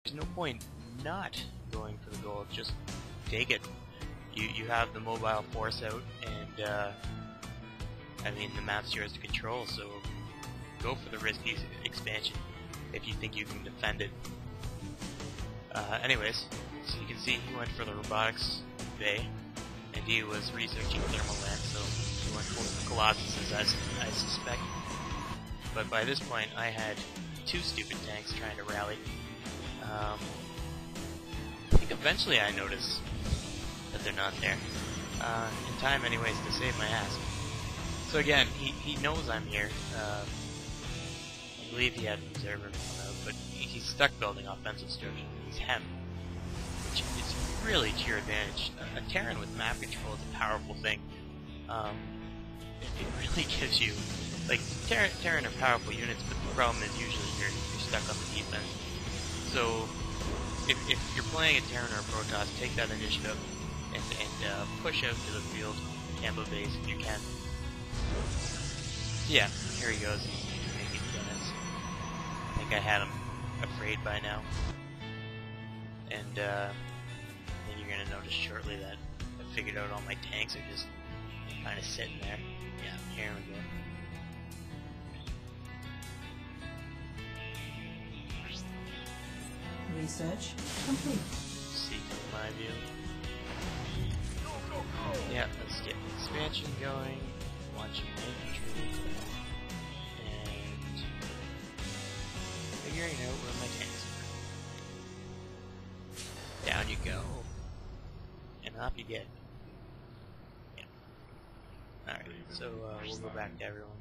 There's no point not going for the gold. Just take it. You have the mobile force out, and I mean the map's yours to control. So go for the risky expansion if you think you can defend it. Anyways, so you can see he went for the robotics bay, and he was researching thermal land. So he went for Colossus, as I suspect. But by this point, I had two stupid tanks trying to rally. I think eventually I noticed that they're not there. In time, anyways, to save my ass. So again, he knows I'm here. I believe he had an observer come out, but he's stuck building offensive structure. He's hemmed, which is really to your advantage. A Terran with map control is a powerful thing. It really gives you, like, Terran are powerful units, but the problem is usually you're stuck on the defense. So if you're playing a Terran or a Protoss, take that initiative and push out to the field, Tampa base if you can. Yeah, here he goes. He's making cannons. I think I had him afraid by now. And then you're gonna notice shortly that I figured out all my tanks are just kind of sitting there. Yeah, here we go. Research complete. See from my view. Yeah, let's get the expansion going. Launching infantry. And figuring out where my tanks are. Down you go. And up you get. Yeah. Alright, so we'll go back to everyone.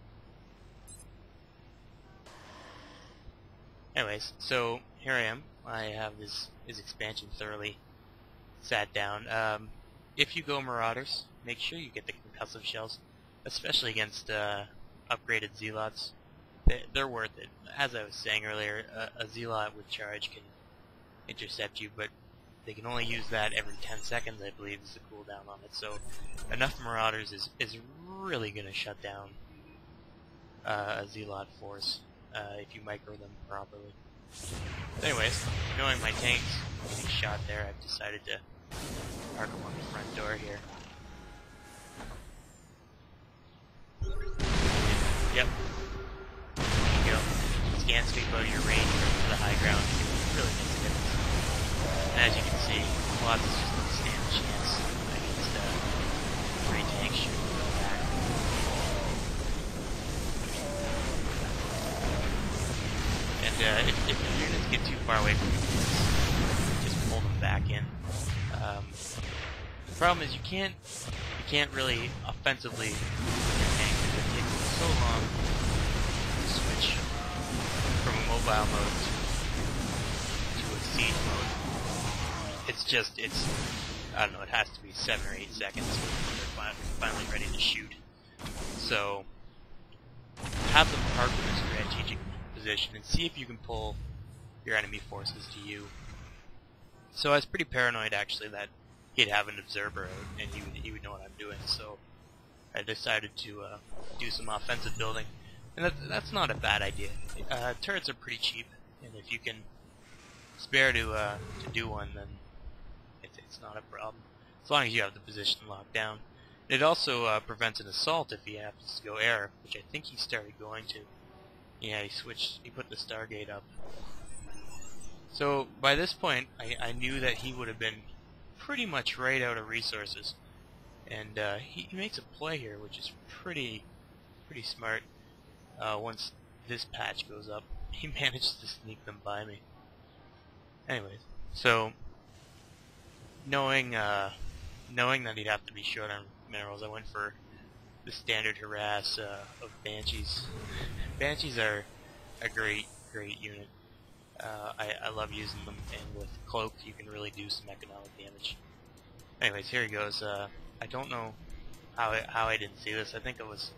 Anyways, so here I am. I have his expansion thoroughly sat down. If you go Marauders, make sure you get the concussive shells, especially against upgraded Zealots. They're worth it. As I was saying earlier, a Zealot with charge can intercept you, but they can only use that every 10 seconds, I believe, is the cooldown on it. So enough Marauders is really going to shut down a Zealot force if you micro them properly. Anyways, knowing my tanks getting shot there, I've decided to park them on the front door here. Yep. There you go. Scan sweep out of your range to the high ground. It really makes a difference. And as you can see, Colossus just doesn't stand a chance against three tanks shooting from the back. And if the units get too far away from you, just pull them back in. The problem is you can't really offensively with your tank because it takes so long to switch from a mobile mode to a siege mode. It's I don't know, it has to be 7 or 8 seconds before they're finally ready to shoot. So have them park in a strategic position and see if you can pull your enemy forces to you. So I was pretty paranoid actually that he'd have an observer out and he would know what I'm doing, so I decided to do some offensive building. And that's not a bad idea. Turrets are pretty cheap, and if you can spare to do one, then it's not a problem, as long as you have the position locked down. It also prevents an assault if he happens to go air, which I think he started going to. Yeah, he put the Stargate up. So by this point, I knew that he would have been pretty much right out of resources, and he makes a play here, which is pretty smart. Once this patch goes up, he manages to sneak them by me. Anyways, so knowing that he'd have to be short on minerals, I went for the standard harass of Banshees. Banshees are a great unit. I love using them, and with Cloak you can really do some economic damage. Anyways, here he goes. I don't know how I didn't see this. I think I was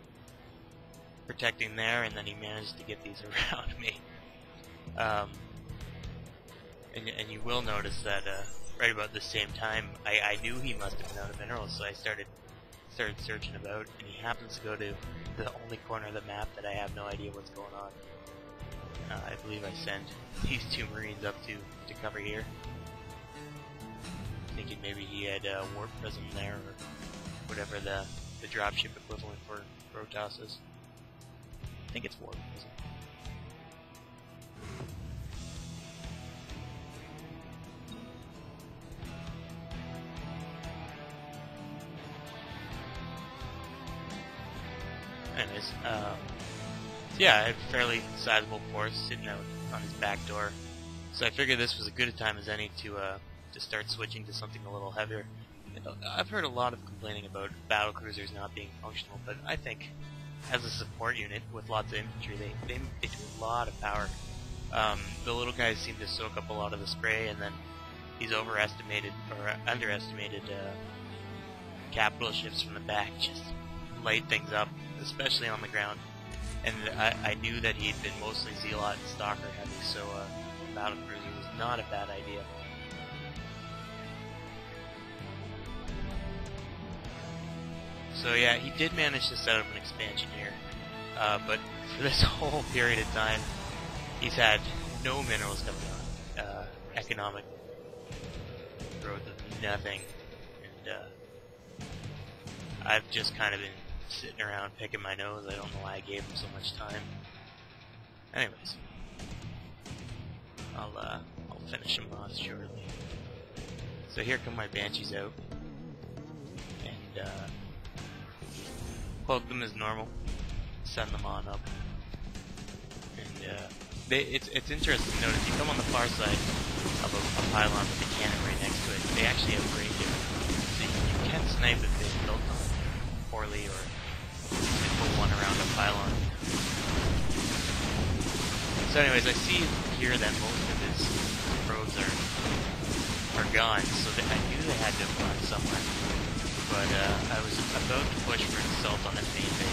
protecting there, and then he managed to get these around me. And you will notice that right about the same time, I knew he must have been out of minerals, so I started searching about, and he happens to go to the only corner of the map that I have no idea what's going on. I believe I sent these two Marines up to cover here. Thinking maybe he had warp prism there, or whatever the dropship equivalent for Protoss is. I think it's warp prism. Anyways, so yeah, I have a fairly sizable force sitting out on his back door, so I figured this was as good a time as any to start switching to something a little heavier. I've heard a lot of complaining about battlecruisers not being functional, but I think as a support unit with lots of infantry, they do a lot of power. The little guys seem to soak up a lot of the spray, and then these overestimated or underestimated capital ships from the back just light things up, especially on the ground. And I knew that he'd been mostly Zealot and Stalker heavy, so battlecruiser was not a bad idea. So yeah, he did manage to set up an expansion here, but for this whole period of time, he's had no minerals coming on, economic growth of nothing, and I've just kind of been sitting around picking my nose. I don't know why I gave him so much time. Anyways, I'll finish him off shortly. So here come my Banshees out, and cloak them as normal, send them on up, and it's interesting to note if you come on the far side of a pylon with a cannon right next to it, they actually have range of it. So you can snipe if they built them poorly or put one around a pylon. So anyways, I see here that most of his probes are gone, so I knew they had to have gone somewhere. But I was about to push for an assault on his main base.